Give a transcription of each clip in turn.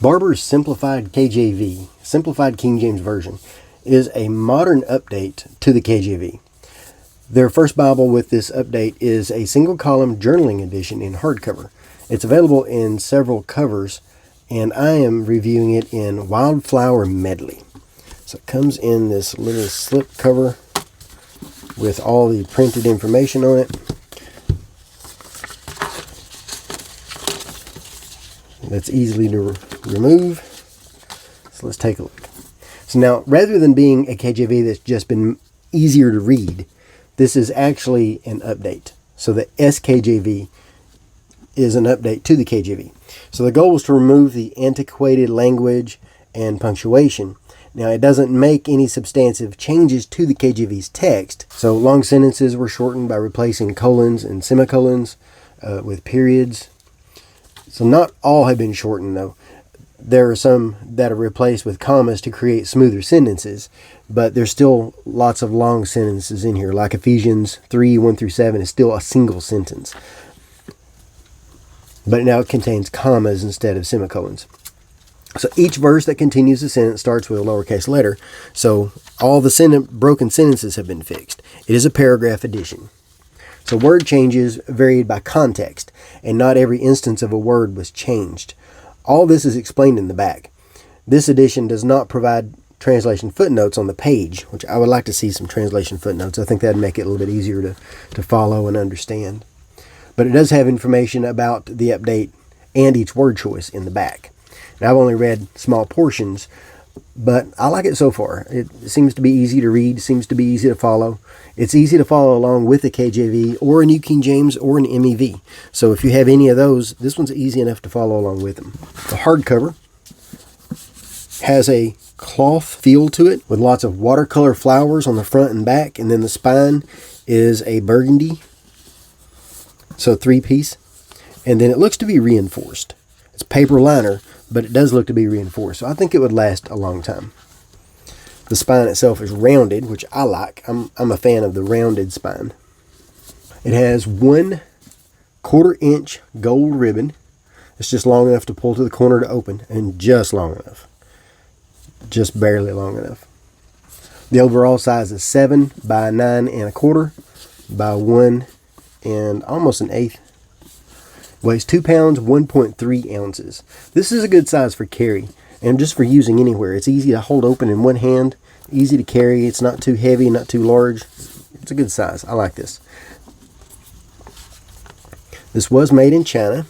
Barbour's Simplified KJV, Simplified King James Version, is a modern update to the KJV. Their first Bible with this update is a single-column journaling edition in hardcover. It's available in several covers, and I am reviewing it in Wildflower Medley. So it comes in this little slip cover with all the printed information on it. That's easily to remove. So let's take a look. So now, rather than being a KJV that's just been easier to read, this is actually an update. So the SKJV is an update to the KJV. So the goal was to remove the antiquated language and punctuation. Now, it doesn't make any substantive changes to the KJV's text. So long sentences were shortened by replacing colons and semicolons with periods. So not all have been shortened, though. There are some that are replaced with commas to create smoother sentences, but there's still lots of long sentences in here, like Ephesians 3, 1 through 7 is still a single sentence. But now it contains commas instead of semicolons. So each verse that continues the sentence starts with a lowercase letter, so all the broken sentences have been fixed. It is a paragraph edition. So word changes varied by context, and not every instance of a word was changed. All this is explained in the back. This edition does not provide translation footnotes on the page, which I would like to see some translation footnotes. I think that would make it a little bit easier to follow and understand. But it does have information about the update and each word choice in the back. Now, I've only read small portions, but I like it so far. It seems to be easy to read, seems to be easy to follow. It's easy to follow along with a KJV or a New King James or an MEV. So if you have any of those, this one's easy enough to follow along with them. The hardcover has a cloth feel to it with lots of watercolor flowers on the front and back, and then the spine is a burgundy, so 3-piece, and then it looks to be reinforced. It's paper liner, but it does look to be reinforced, so I think it would last a long time. The spine itself is rounded, which I like. I'm a fan of the rounded spine. It has 1/4 inch gold ribbon. It's just long enough to pull to the corner to open, and just long enough. Just barely long enough. The overall size is 7 by 9 1/4 by 1 and almost an eighth. Weighs 2 pounds, 1.3 ounces. This is a good size for carry and just for using anywhere. It's easy to hold open in one hand, easy to carry. It's not too heavy, not too large. It's a good size. I like this. This was made in China.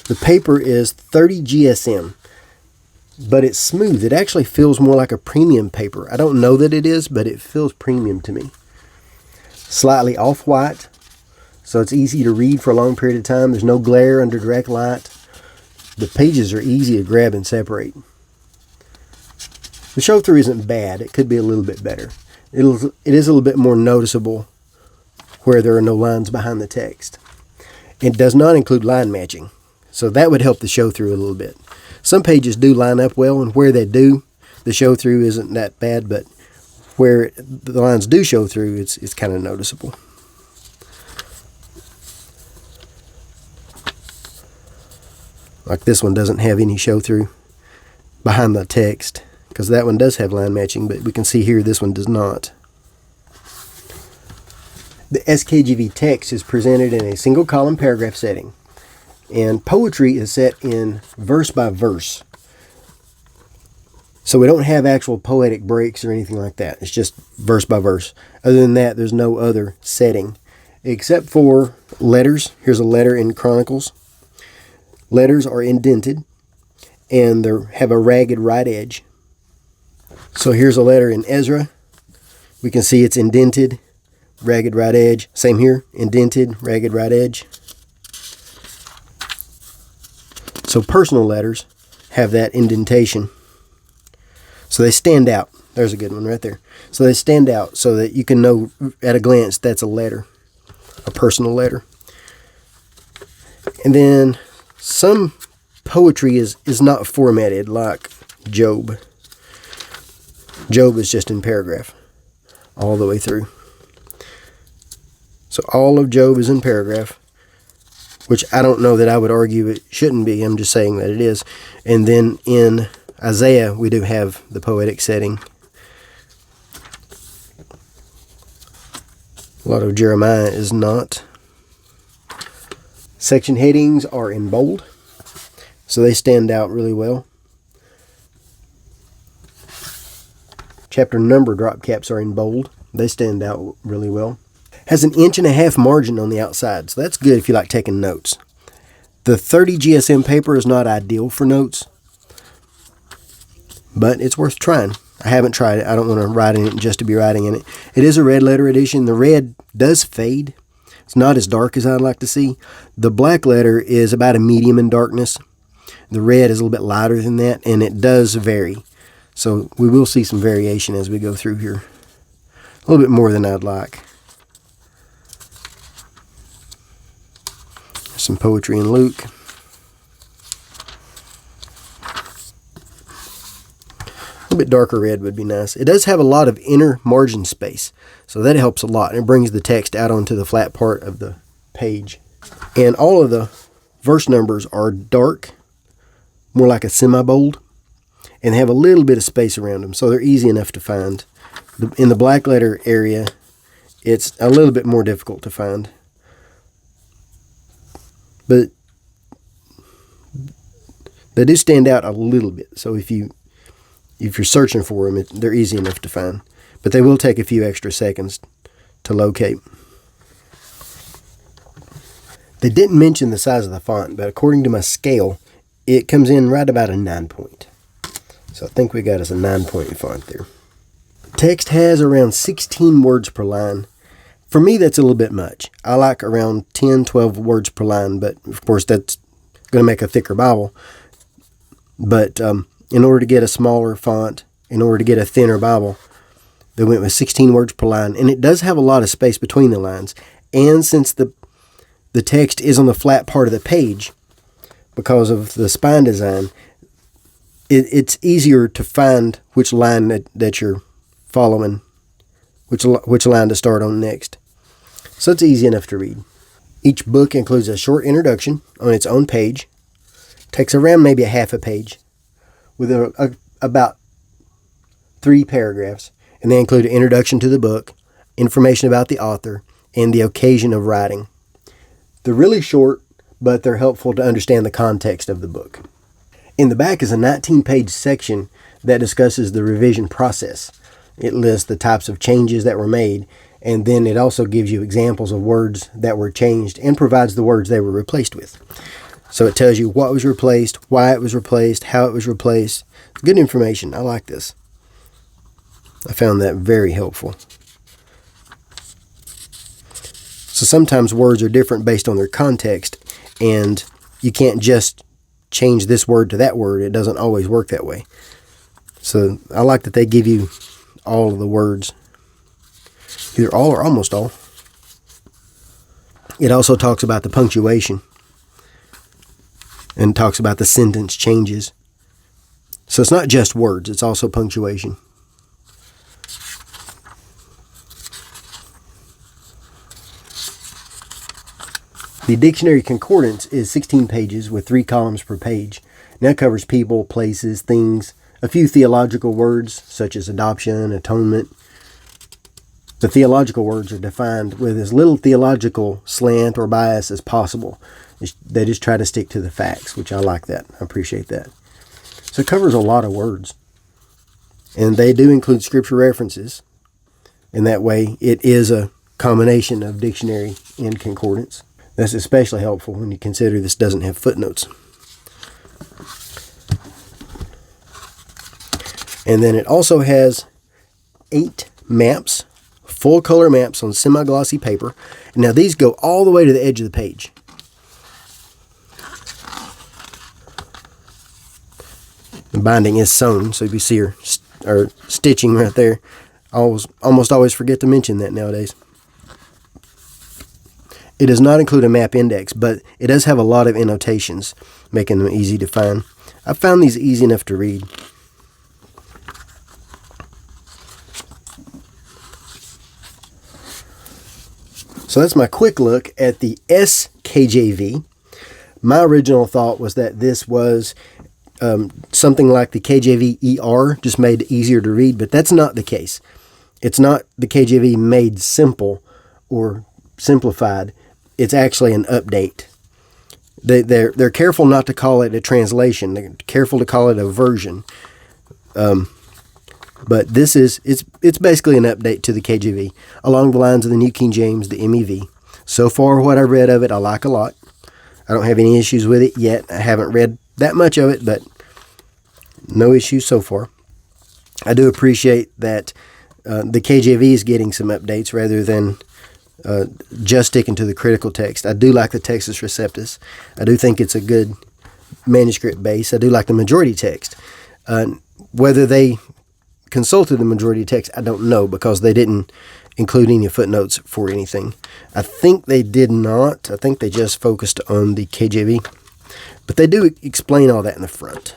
The paper is 30 GSM, but it's smooth. It actually feels more like a premium paper. I don't know that it is, but it feels premium to me. Slightly off-white, so it's easy to read for a long period of time. There's no glare under direct light. The pages are easy to grab and separate. The show-through isn't bad. It could be a little bit better. It is a little bit more noticeable where there are no lines behind the text. It does not include line matching, so that would help the show-through a little bit. Some pages do line up well, and where they do, the show-through isn't that bad, but where the lines do show through, it's kind of noticeable. Like this one doesn't have any show-through behind the text, because that one does have line matching, but we can see here this one does not. The SKJV text is presented in a single column paragraph setting, and poetry is set in verse by verse. So we don't have actual poetic breaks or anything like that. It's just verse by verse. Other than that, there's no other setting, except for letters. Here's a letter in Chronicles. Letters are indented, and they have a ragged right edge. So here's a letter in Ezra. We can see it's indented, ragged right edge. Same here, indented, ragged right edge. So personal letters have that indentation. So they stand out. There's a good one right there. So they stand out so that you can know at a glance that's a letter, a personal letter. And then some poetry is not formatted like Job. Job is just in paragraph all the way through. So all of Job is in paragraph. which I don't know that I would argue it shouldn't be. I'm just saying that it is. And then in Isaiah, we do have the poetic setting. A lot of Jeremiah is not. Section headings are in bold, so they stand out really well. Chapter number drop caps are in bold. They stand out really well. Has an 1.5 inch margin on the outside, so that's good if you like taking notes. The 30 GSM paper is not ideal for notes, but it's worth trying. I haven't tried it. I don't want to write in it just to be writing in it. It is a red letter edition. The red does fade. It's not as dark as I'd like to see. The black letter is about a medium in darkness. The red is a little bit lighter than that, and it does vary. So we will see some variation as we go through here. A little bit more than I'd like. Some poetry in Luke. A little bit darker red would be nice. It does have a lot of inner margin space, so that helps a lot. It brings the text out onto the flat part of the page. And all of the verse numbers are dark, more like a semi-bold, and have a little bit of space around them, so they're easy enough to find. In the black letter area, it's a little bit more difficult to find. But they do stand out a little bit. So if you're searching for them, they're easy enough to find. But they will take a few extra seconds to locate. They didn't mention the size of the font, but according to my scale, it comes in right about a 9-point. So I think we got us a 9-point font there. Text has around 16 words per line. For me, that's a little bit much. I like around 10, 12 words per line, but of course that's going to make a thicker Bible. But in order to get a smaller font, in order to get a thinner Bible, they went with 16 words per line. And it does have a lot of space between the lines. And since the text is on the flat part of the page, because of the spine design, it's easier to find which line that you're following, which line to start on next. So it's easy enough to read. Each book includes a short introduction on its own page. Takes around maybe a half a page with about 3 paragraphs. And they include an introduction to the book, information about the author, and the occasion of writing. They're really short, but they're helpful to understand the context of the book. In the back is a 19-page section that discusses the revision process. It lists the types of changes that were made, and then it also gives you examples of words that were changed and provides the words they were replaced with. So it tells you what was replaced, why it was replaced, how it was replaced. Good information. I like this. I found that very helpful. So sometimes words are different based on their context, and you can't just change this word to that word. It doesn't always work that way. So I like that they give you all of the words, either all or almost all. It also talks about the punctuation and talks about the sentence changes. So it's not just words, it's also punctuation. The dictionary concordance is 16 pages with 3 columns per page. Now it covers people, places, things, a few theological words such as adoption, atonement. The theological words are defined with as little theological slant or bias as possible. They just try to stick to the facts, which I like that. I appreciate that. So it covers a lot of words. And they do include scripture references. And that way it is a combination of dictionary and concordance. That's especially helpful when you consider this doesn't have footnotes. And then it also has 8 maps, full color maps on semi-glossy paper. Now these go all the way to the edge of the page. The binding is sewn, so if you see her stitching right there, I almost always forget to mention that nowadays. It does not include a map index, but it does have a lot of annotations, making them easy to find. I found these easy enough to read. So that's my quick look at the SKJV. My original thought was that this was something like the KJV ER, just made easier to read, but that's not the case. It's not the KJV made simple or simplified. It's actually an update. They're careful not to call it a translation. They're careful to call it a version. But this is it's basically an update to the KJV along the lines of the New King James, the MEV. So far, what I read of it, I like a lot. I don't have any issues with it yet. I haven't read that much of it, but no issues so far. I do appreciate that the KJV is getting some updates rather than just sticking to the critical text. I do like the Textus Receptus. I do think it's a good manuscript base. I do like the majority text. Whether they consulted the majority text, I don't know, because they didn't include any footnotes for anything. I think they did not. I think they just focused on the KJV. But they do explain all that in the front.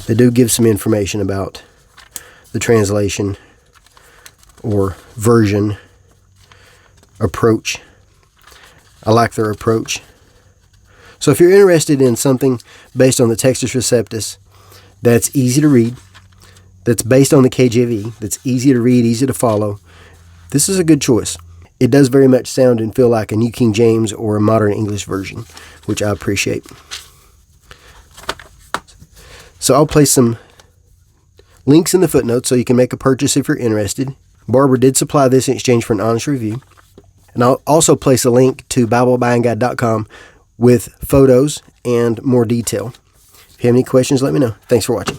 They do give some information about the translation or version approach. I like their approach. So if you're interested in something based on the Textus Receptus that's easy to read, that's based on the KJV, that's easy to read, easy to follow, this is a good choice. It does very much sound and feel like a New King James or a modern English version, which I appreciate. So I'll place some links in the footnotes so you can make a purchase if you're interested. Barbour did supply this in exchange for an honest review. And I'll also place a link to BibleBuyingGuide.com with photos and more detail. If you have any questions, let me know. Thanks for watching.